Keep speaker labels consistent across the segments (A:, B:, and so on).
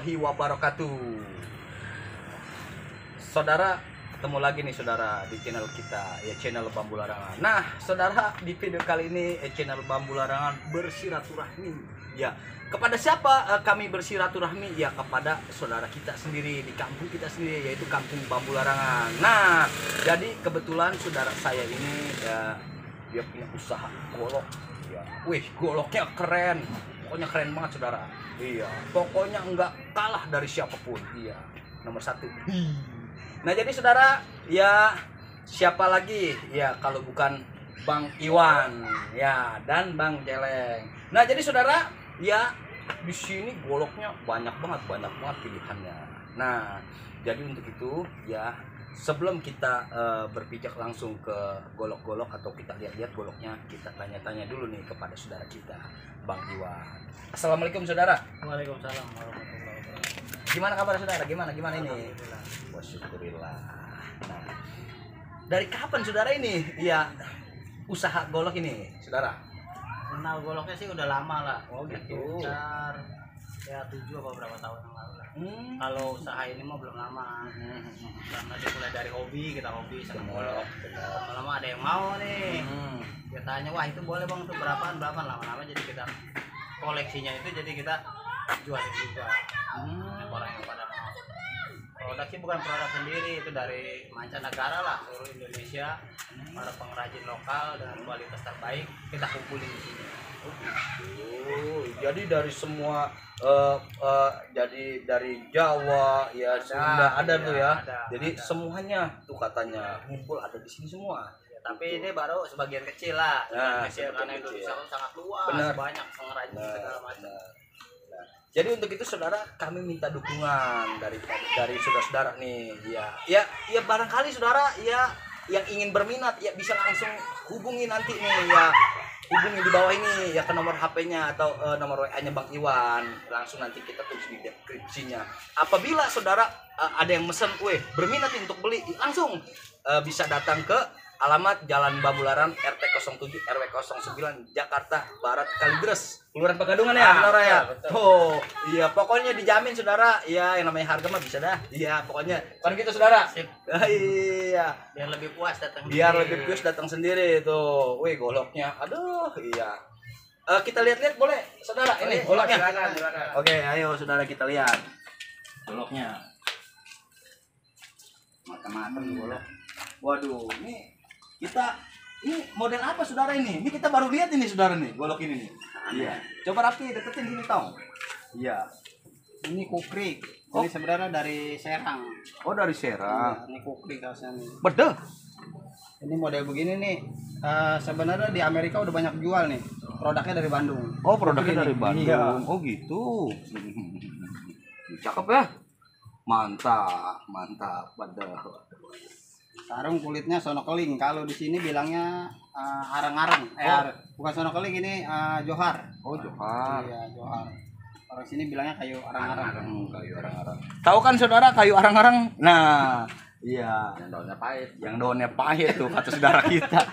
A: warahmatullahi wabarakatuh. Saudara, ketemu lagi nih saudara di channel kita, ya channel Bambu Larangan. Nah, saudara, di video kali ini channel Bambu Larangan bersilaturahmi. Ya, kepada siapa kami bersilaturahmi? Ya, kepada saudara kita sendiri di kampung kita sendiri, yaitu Kampung Bambu Larangan. Nah, jadi kebetulan saudara saya ini ya, dia punya usaha golok. Ya, wih, goloknya keren. Pokoknya keren banget saudara. Iya, pokoknya nggak kalah dari siapapun. Iya, nomor satu. Nah jadi saudara, ya siapa lagi ya kalau bukan Bang Iwan ya dan Bang Jeleng. Nah jadi saudara, ya di sini goloknya banyak banget pilihannya. Nah jadi untuk itu ya sebelum kita berpijak langsung ke golok-golok atau kita lihat-lihat goloknya, kita tanya-tanya dulu nih kepada saudara kita, Bang Iwan. Assalamualaikum saudara.
B: Waalaikumsalam warahmatullahi wabarakatuh.
A: Gimana kabar saudara? Gimana ini? Wah, syukurillah. Nah, dari kapan saudara ini ya usaha golok ini, saudara?
B: Kenal goloknya sih udah lama lah.
A: Oh gitu.
B: Sekitar ya 7 apa berapa tahun yang lalu lah. Kalau usaha ini mah belum lama. Karena dimulai dari hobi, kita hobi senang golok. Lama-lama ada yang mau nih. Dia tanya, wah itu boleh bang, itu berapaan? Lama-lama jadi kita koleksinya itu jadi kita jualin juga. Orang yang pada mau. Produk sih bukan produk sendiri, itu dari mancanegara lah, seluruh Indonesia. Para pengrajin lokal dengan kualitas terbaik kita kumpulin di sini.
A: Jadi dari semua jadi dari Jawa ya Sunda ada tuh ya. Jadi
B: ada.
A: semuanya tuh katanya ngumpul ada di sini semua.
B: Ya, tapi ini baru sebagian kecil lah.
A: Nah,
B: Kecil karena
A: sebagian
B: Indonesia
A: kecil.
B: sangat luas,
A: Bener.
B: banyak pengrajin segala macam.
A: Jadi untuk itu saudara kami minta dukungan dari saudara-saudara nih. Ya barangkali saudara ya yang ingin berminat ya bisa langsung hubungi nanti nih ya. Hubungi di bawah ini ya ke nomor HP-nya atau nomor WA-nya Bang Iwan. Langsung nanti kita tulis di deskripsinya. Apabila saudara ada yang mesen, berminat nih untuk beli, langsung bisa datang ke alamat Jalan Bambu Larangan RT 07 RW 09 Jakarta Barat Kalideres, Kelurahan Pegadungan ya, saudara ya. Oh, iya pokoknya dijamin saudara. Ya yang namanya harga mah bisa dah. Iya, pokoknya kan gitu saudara.
B: Sip.
A: Iya.
B: Biar lebih puas datang.
A: Biar
B: sini.
A: lebih puas datang sendiri tuh. Wih, goloknya. Aduh, iya. Kita lihat-lihat boleh, saudara? Ini goloknya.
B: Silakan.
A: Oke, ayo saudara kita lihat. Goloknya. Matang-matang golok. Waduh, ini model apa saudara ini? Ini kita baru lihat ini saudara nih, golok ini nih. Iya. Coba rapi deketin sini tong. Iya.
B: Ini kukrik.
A: Oh.
B: Ini sebenarnya dari Serang.
A: Oh, dari Serang.
B: Ini kukrik kaosnya nih.
A: Bedel.
B: Ini model begini nih. Sebenarnya di Amerika udah banyak jual nih. Produknya dari Bandung.
A: Oh, produknya dari Bandung.
B: Iya.
A: Oh, gitu. Cakep ya. Mantap. Bedel.
B: Sarung kulitnya sonokeling. Kalau di sini bilangnya arang-arang. Bukan sonokeling, ini johar.
A: Oh, johar.
B: Iya, johar. Orang sini bilangnya kayu arang-arang.
A: Kayu arang-arang. Tahu kan saudara kayu arang-arang? Nah, iya. Yang daunnya pahit tuh kata saudara kita.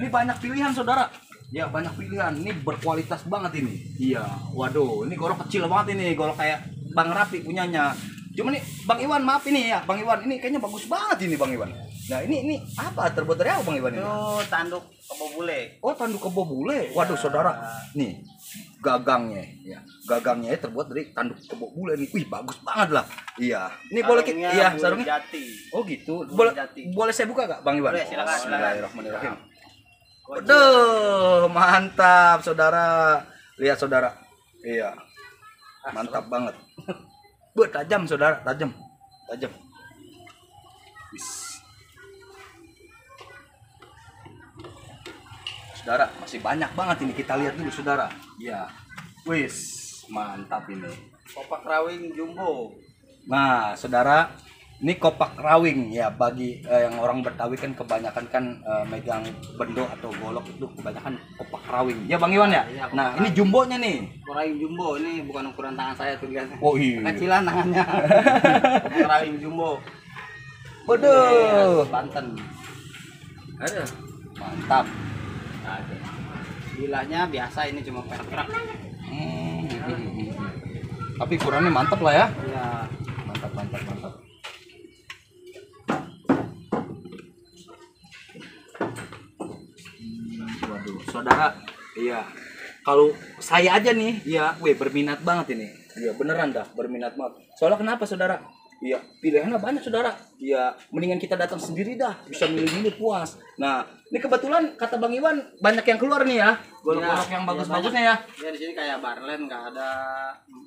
A: Ini banyak pilihan saudara. Ya banyak pilihan. Ini berkualitas banget ini. Iya. Waduh, ini golok kecil banget ini. Golok kayak Bang Rapi punyanya. Cuma nih Bang Iwan, maaf ini ya Bang Iwan, ini kayaknya bagus banget ini Bang Iwan. Nah ini apa, terbuat dari apa Bang Iwan ini?
B: Itu tanduk kebo bule.
A: Oh, tanduk kebo bule. Waduh saudara, nih gagangnya ya, gagangnya terbuat dari tanduk kebo bule nih. Wih, bagus banget lah. Iya. Ini boleh kita, iya sarungnya.
B: Jati.
A: Oh gitu.
B: Bulu
A: Boleh
B: jati.
A: boleh saya buka gak Bang Iwan?
B: Boleh, silakan.
A: Bismillahirrahmanirrahim. Waduh, mantap saudara. Lihat saudara. Iya. Mantap banget. Tajam saudara, tajam. Saudara, masih banyak banget ini, kita lihat dulu saudara. Ya, wis, mantap ini.
B: Kopak rawing jumbo.
A: Nah, saudara, ini kopak rawing ya, bagi yang orang Betawi kan kebanyakan kan megang bendo atau golok itu kebanyakan kopak rawing. Ya Bang Iwan ya?
B: Iya,
A: Nah, ini jumbonya nih.
B: Rawing jumbo ini bukan ukuran tangan saya tuh lihat.
A: Oh iya.
B: Kecilan tangannya. Kopak rawing jumbo.
A: Waduh.
B: Banten.
A: Ada. Mantap.
B: Bilahnya biasa, ini cuma perak-perak.
A: Tapi ukurannya mantap lah ya.
B: Iya.
A: Mantap. Waduh, saudara, iya. Kalau saya aja nih, ya, berminat banget ini. Iya, beneran dah, berminat banget. Soalnya kenapa, saudara? Iya, pilihannya banyak, saudara. Iya, mendingan kita datang sendiri dah, bisa milih-milih puas. Nah, ini kebetulan kata Bang Iwan banyak yang keluar nih ya, golok-golok yang bagus-bagusnya ya.
B: Ya di sini kayak Barlen nggak ada,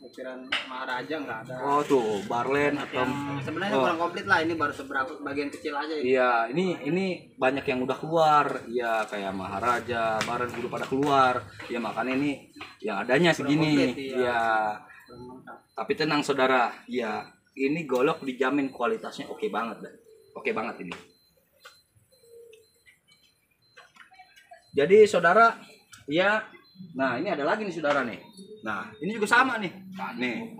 B: ukiran Maharaja nggak ada.
A: Oh tuh, Barlen atau
B: Sebenarnya kurang komplit lah, ini baru seberapa bagian kecil aja.
A: Iya, ini banyak yang udah keluar, ya kayak Maharaja, Barlen udah pada keluar. Ya makanya ini yang adanya segini. Iya. Tapi tenang saudara, ya ini golok dijamin kualitasnya oke banget dah. Oke banget ini. Jadi saudara, ya, nah ini ada lagi nih saudara nih. Nah ini juga sama nih. Nih,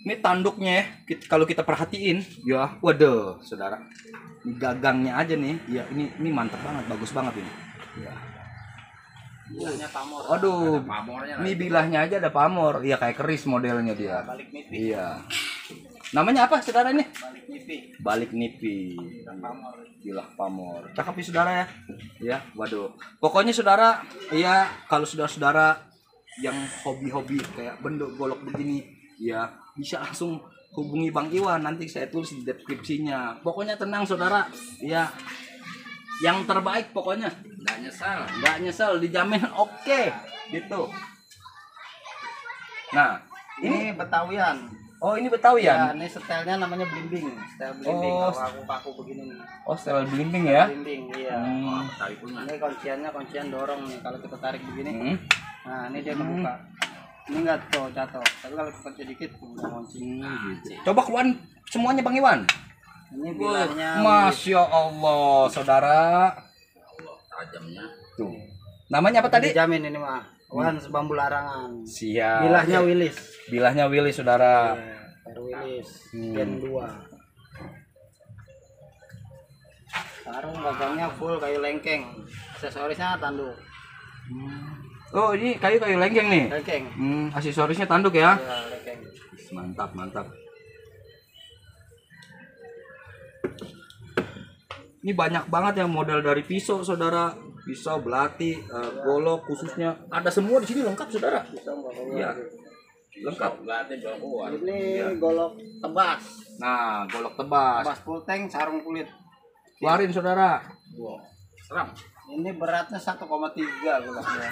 A: ini tanduknya ya. Kalau kita perhatiin, ya, waduh, saudara, ini gagangnya aja nih. Ya ini mantap banget, bagus banget ini. Ya.
B: Bilahnya pamor.
A: Aduh, ini bilahnya aja ada pamor. Iya kayak keris modelnya dia.
B: Balik nipi.
A: Iya. Namanya apa saudara ini?
B: Balik nipi.
A: Balik nipi.
B: Pamor.
A: Bilah pamor. Cakep ya saudara ya. Ya, waduh. Pokoknya saudara, iya kalau saudara-saudara yang hobi-hobi kayak bentuk golok begini, ya bisa langsung hubungi Bang Iwan, nanti saya tulis di deskripsinya. Pokoknya tenang saudara, ya yang terbaik pokoknya. Nggak nyesel, dijamin oke, gitu. Nah,
B: Ini Betawian.
A: oh ini Betawi
B: Ya,
A: ya?
B: ini setelnya namanya blimbing. Setel blimbing.
A: Oh.
B: Kalau aku paku begini nih.
A: Oh, style blimbing ya?
B: Blimbing, iya. Ini kuncian dorong nih. Kalau kita tarik begini,
A: Hmm.
B: nah ini dia kebuka. Ini enggak jatuh. Tapi kalau kita sedikit udah kunci.
A: Coba keluarin semuanya Bang Iwan.
B: Ini bilahnya
A: Masya Allah, saudara.
B: tajamnya.
A: Tuh. Namanya apa tadi?
B: Dijamin ini mah. Hans bambu larangan.
A: Siap.
B: Bilahnya Willis.
A: Bilahnya Willy, saudara.
B: Willis. Gen 2. Sarung gagangnya full kayu lengkeng. Aksesorisnya tanduk.
A: Oh, ini kayu-kayu lengkeng nih.
B: Lengkeng.
A: Aksesorisnya tanduk ya.
B: Ya, lengkeng.
A: Mantap. Ini banyak banget yang model dari pisau, saudara. Pisau, belati, golok khususnya. Ada semua di sini lengkap, saudara. Iya. Lengkap.
B: Ini golok tebas.
A: Nah, golok tebas.
B: Tebas full tank, sarung kulit.
A: Keluarin, saudara.
B: Seram. Ini beratnya 1,3 goloknya.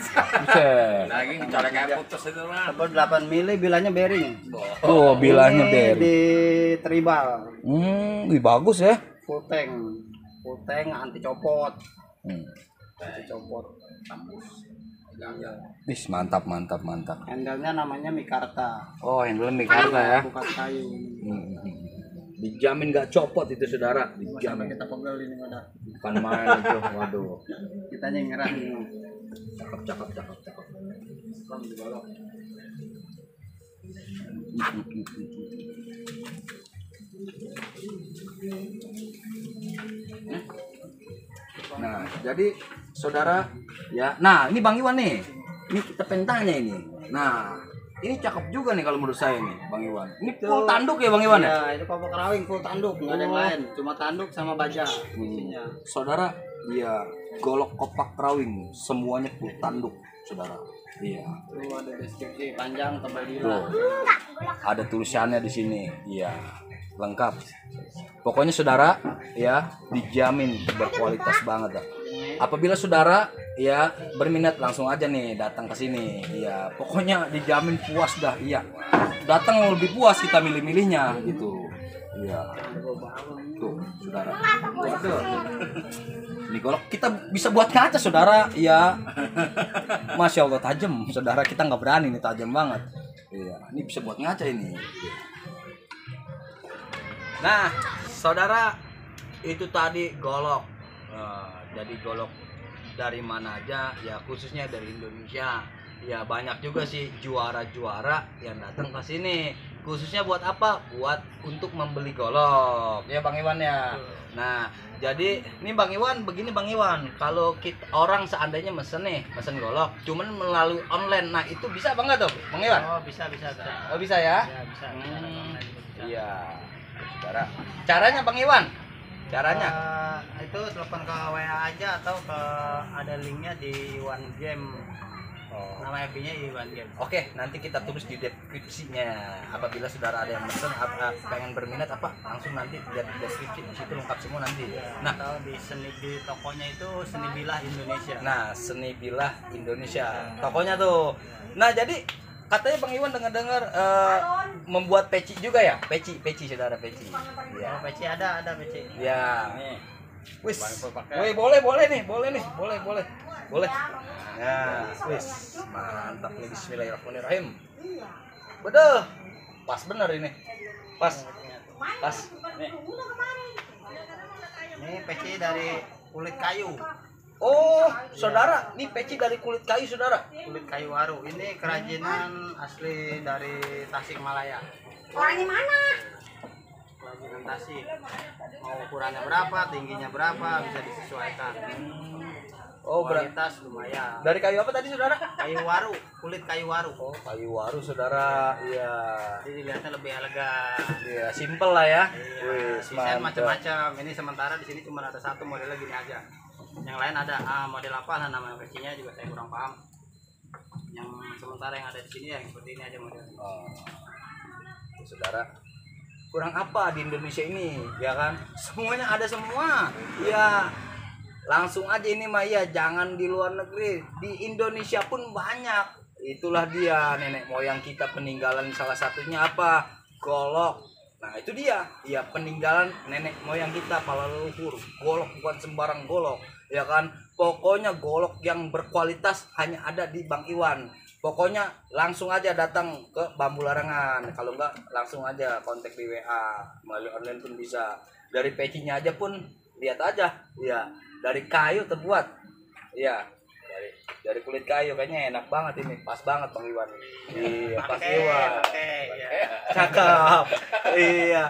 A: Buset.
C: Lagi cara kayak putus itu mah.
B: Tebal 8 mili, bilahnya bearing.
A: Oh, bilahnya
B: Ini
A: beri.
B: di tribal.
A: Wih, bagus ya.
B: Full tank anti copot. Anti copot.
A: Wih, mantap.
B: Handle-nya namanya Mikarta.
A: Oh, handle Mikarta ya.
B: Bukan kayu.
A: Dijamin gak copot itu, saudara.
B: Sampai
A: Dijamin.
B: kita pegel ini ada.
A: Bukan main itu. Waduh.
B: Kita nyerah nih.
A: Cakep.
B: Bang di golok.
A: Nah, jadi saudara ya. Nah, ini Bang Iwan nih. Ini kita pentanya ini. Nah, ini cakep juga nih kalau menurut saya nih, Bang Iwan. Ini full tanduk ya, Bang Iwan ya?
B: Ya, itu kopak rawing full tanduk, nggak ada yang lain. Cuma tanduk sama baja isinya.
A: Saudara, iya, golok kopak rawing semuanya full tanduk, saudara. Iya.
B: Tuh ada deskripsi panjang tebal
A: Tuh.
B: gila.
A: Ada tulisannya di sini. Iya, lengkap. Pokoknya saudara, ya, dijamin berkualitas banget dah. Apabila saudara ya berminat langsung aja nih datang ke sini. Iya, pokoknya dijamin puas dah. Iya. Datang lebih puas kita milih-milihnya gitu. Iya. Tuh, saudara. Waduh. Ini golok kita bisa buat kaca, saudara. Iya. Masya Allah tajam, saudara. Kita nggak berani nih, tajam banget. Iya. Ini bisa buat ngaca ini. Nah, saudara, itu tadi golok. Jadi golok dari mana aja, ya khususnya dari Indonesia. Ya banyak juga sih juara-juara yang datang ke sini. khususnya buat apa? Buat untuk membeli golok ya Bang Iwan ya. Nah jadi ini Bang Iwan begini Bang Iwan, kalau kita orang seandainya mesen golok cuman melalui online, nah itu bisa Bang nggak tuh Bang Iwan?
B: Oh bisa.
A: Oh bisa ya?
B: Ya bisa.
A: Iya saudara, caranya Bang Iwan, caranya
B: Itu telepon ke WA aja atau ke ada linknya di One Game. Nama FB-nya di One Game.
A: Oke, nanti kita tulis di deskripsinya. Apabila saudara ada yang pesen pengen berminat apa, langsung nanti lihat di deskripsi, di situ lengkap semua nanti. Nah,
B: Atau di tokonya itu Seni Bilah Indonesia.
A: nah Seni Bilah Indonesia, tokonya tuh. Nah, jadi katanya Bang Iwan dengar-dengar membuat peci juga ya? Peci saudara, peci.
B: Ya, PC ada PC.
A: Ya.
C: Nih.
A: Wis.
C: Pakai.
A: Woi, boleh nih. Boleh. Ya, wis. Mantap nih, bismillahirrahmanirrahim. Betul. Pas bener ini. Pas.
C: Nih.
B: Ini PC dari kulit kayu.
A: Oh, saudara, ini peci dari kulit kayu, saudara.
B: Kulit kayu waru. Ini kerajinan asli dari Tasikmalaya.
D: Orangnya mana?
B: Kerajinan Tasik. Mau ukurannya berapa, tingginya berapa, bisa disesuaikan.
A: Oh,
B: Kualitas lumayan.
A: dari kayu apa tadi, saudara?
B: Kayu waru, kulit kayu waru.
A: Oh, kayu waru, saudara. Iya.
B: Jadi dilihatnya lebih elegan.
A: Iya, simple lah ya.
B: Iya,
A: Wis,
B: desain
A: mantap.
B: macam-macam. Ini sementara di sini cuma ada satu modelnya gini aja. Yang lain ada model apa lah nama versinya juga saya kurang paham. Yang sementara yang ada di sini yang seperti ini aja modelnya.
A: Oh. Saudara, kurang apa di Indonesia ini, ya kan? Semuanya ada semua. Ya, langsung aja ini mah ya, jangan di luar negeri, di Indonesia pun banyak. Itulah dia nenek moyang kita peninggalan, salah satunya apa? Golok. Nah itu dia, ya peninggalan nenek moyang kita para leluhur. Golok bukan sembarang golok, ya kan? Pokoknya golok yang berkualitas hanya ada di Bang Iwan. Pokoknya langsung aja datang ke Bambu Larangan. Kalau enggak langsung aja kontak di WA, melalui online pun bisa. Dari pecinya aja pun lihat aja, ya dari kayu terbuat, ya dari kulit kayu, kayaknya enak banget ini, pas banget Bang Iwan. Iya, pas Iwan.
B: Ya.
A: Cakep. Iya.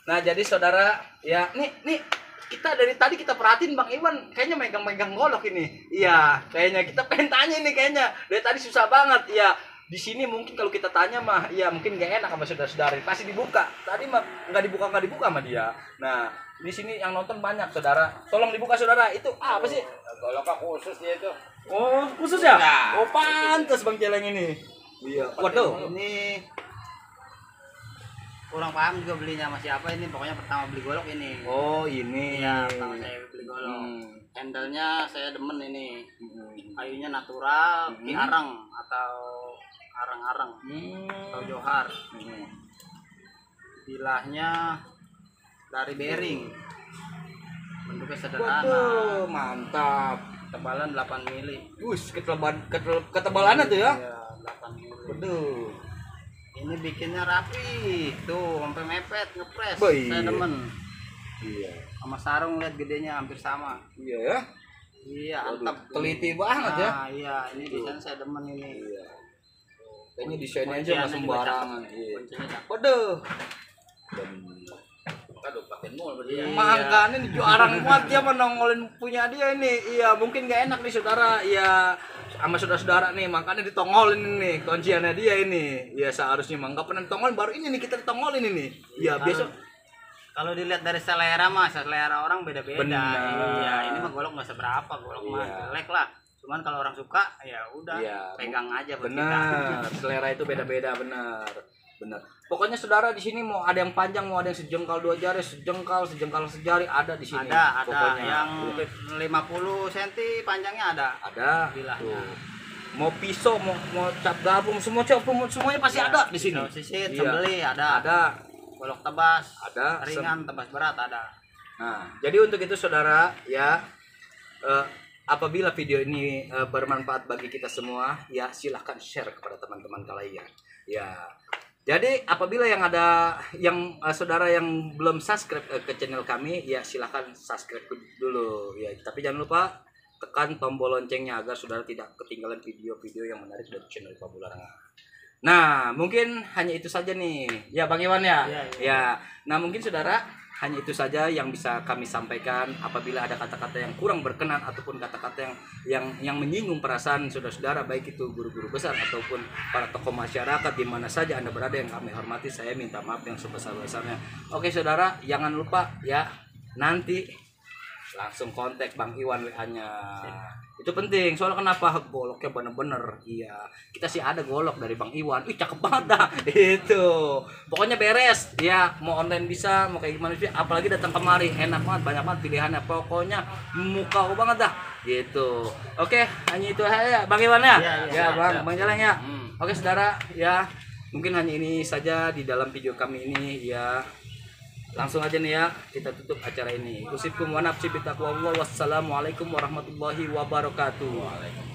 A: Nah, jadi saudara, ya nih kita dari tadi kita perhatiin Bang Iwan kayaknya megang-megang golok ini. Iya, kayaknya kita pengen tanya ini kayaknya. Dari tadi susah banget. Iya, di sini mungkin kalau kita tanya mah ya mungkin gak enak sama saudara-saudara. Pasti dibuka. Tadi mah nggak dibuka sama dia. Nah, di sini yang nonton banyak saudara. Tolong dibuka saudara. Itu apa sih?
C: Golok khusus dia itu.
A: Oh, khusus ya?
C: Nah.
A: Oh, pantas Bang Celeng ini. Iya. Waduh.
B: Ini kurang paham juga belinya sama siapa ini. Pokoknya pertama beli golok ini.
A: Oh, ini.
B: Iya, pertama saya beli golok. Handle-nya saya demen ini. Kayunya natural, arang atau arang-arang atau johar. Bilahnya dari bearing. Bentuknya sederhana.
A: Waduh, mantap.
B: Tebalan 8 mili.
A: Wus, ketebalannya tuh ya.
B: Iya, 8 mili.
A: Waduh.
B: Ini bikinnya rapi. Tuh, sampai mepet, ngepres.
A: Wih.
B: Saya demen.
A: Iya.
B: Sama sarung lihat gedenya hampir sama.
A: Iya ya.
B: Iya,
A: Waduh,
B: antep.
A: teliti banget ya.
B: Nah, iya, ini desain saya demen ini.
A: Iya. Kayaknya desainnya aja
B: Kunciannya
A: nggak
B: juga
A: sembarangan.
B: cakep.
A: Iya.
B: Kuncinya cakep.
A: Waduh.
C: Aduh, pakai mul berarti ya.
B: Iya.
A: Makanya nih jarang banget dia menongolin punya dia ini. Iya, mungkin gak enak nih saudara. Iya, sama saudara-saudara nih, makanya ditongolin ini kunciannya dia ini. Iya, seharusnya mah nggak pernah ditongolin, baru ini nih kita ditongolin ini. Iya, biasa.
B: Kalau dilihat dari selera mah, selera orang beda-beda.
A: Benar.
B: Iya, ini mah golok nggak seberapa, golok mah
A: Iya.
B: jelek lah. Cuman kalau orang suka, ya udah,
A: Iya.
B: pegang aja buat kita.
A: Benar, selera itu beda-beda, benar. Pokoknya saudara di sini mau ada yang panjang, mau ada yang sejengkal 2 jari, sejengkal sejari ada di sini.
B: Ada
A: Pokoknya.
B: yang 50 cm panjangnya ada.
A: Ada.
B: Bilahnya.
A: Tuh. Mau pisau, mau cap gabung, semuanya pasti ada di sini.
B: Pisau sisit,
A: Iya.
B: sembeli ada.
A: Ada.
B: Golok tebas,
A: Ada.
B: ringan, tebas berat ada.
A: Nah, jadi untuk itu saudara ya, apabila video ini bermanfaat bagi kita semua, ya silahkan share kepada teman-teman kalian. Ya, jadi apabila yang ada saudara yang belum subscribe ke channel kami, ya silahkan subscribe dulu. Ya, tapi jangan lupa tekan tombol loncengnya agar saudara tidak ketinggalan video-video yang menarik dari channel Bambu Larangan. Nah, mungkin hanya itu saja nih. Ya, Bang Iwan ya.
B: Iya, iya.
A: Ya. Nah, mungkin saudara hanya itu saja yang bisa kami sampaikan. Apabila ada kata-kata yang kurang berkenan ataupun kata-kata yang menyinggung perasaan saudara-saudara, baik itu guru-guru besar ataupun para tokoh masyarakat di mana saja Anda berada yang kami hormati, saya minta maaf yang sebesar-besarnya. Oke, saudara, jangan lupa ya, nanti langsung kontak Bang Iwan WA-nya. Itu penting, soalnya kenapa goloknya bener-bener, iya kita sih ada golok dari Bang Iwan, cakep banget dah. Itu pokoknya beres ya, mau online bisa, mau kayak gimana sih, apalagi datang kemari enak banget, banyak banget pilihannya, pokoknya mukau banget dah gitu. Oke, hanya itu aja Bang Iwan ya. Ya Bang Jalang ya. Oke saudara ya, mungkin hanya ini saja di dalam video kami ini ya. Langsung aja nih ya, kita tutup acara ini. Usipkum wa nafsi bitaqwallah. Wassalamualaikum warahmatullahi wabarakatuh.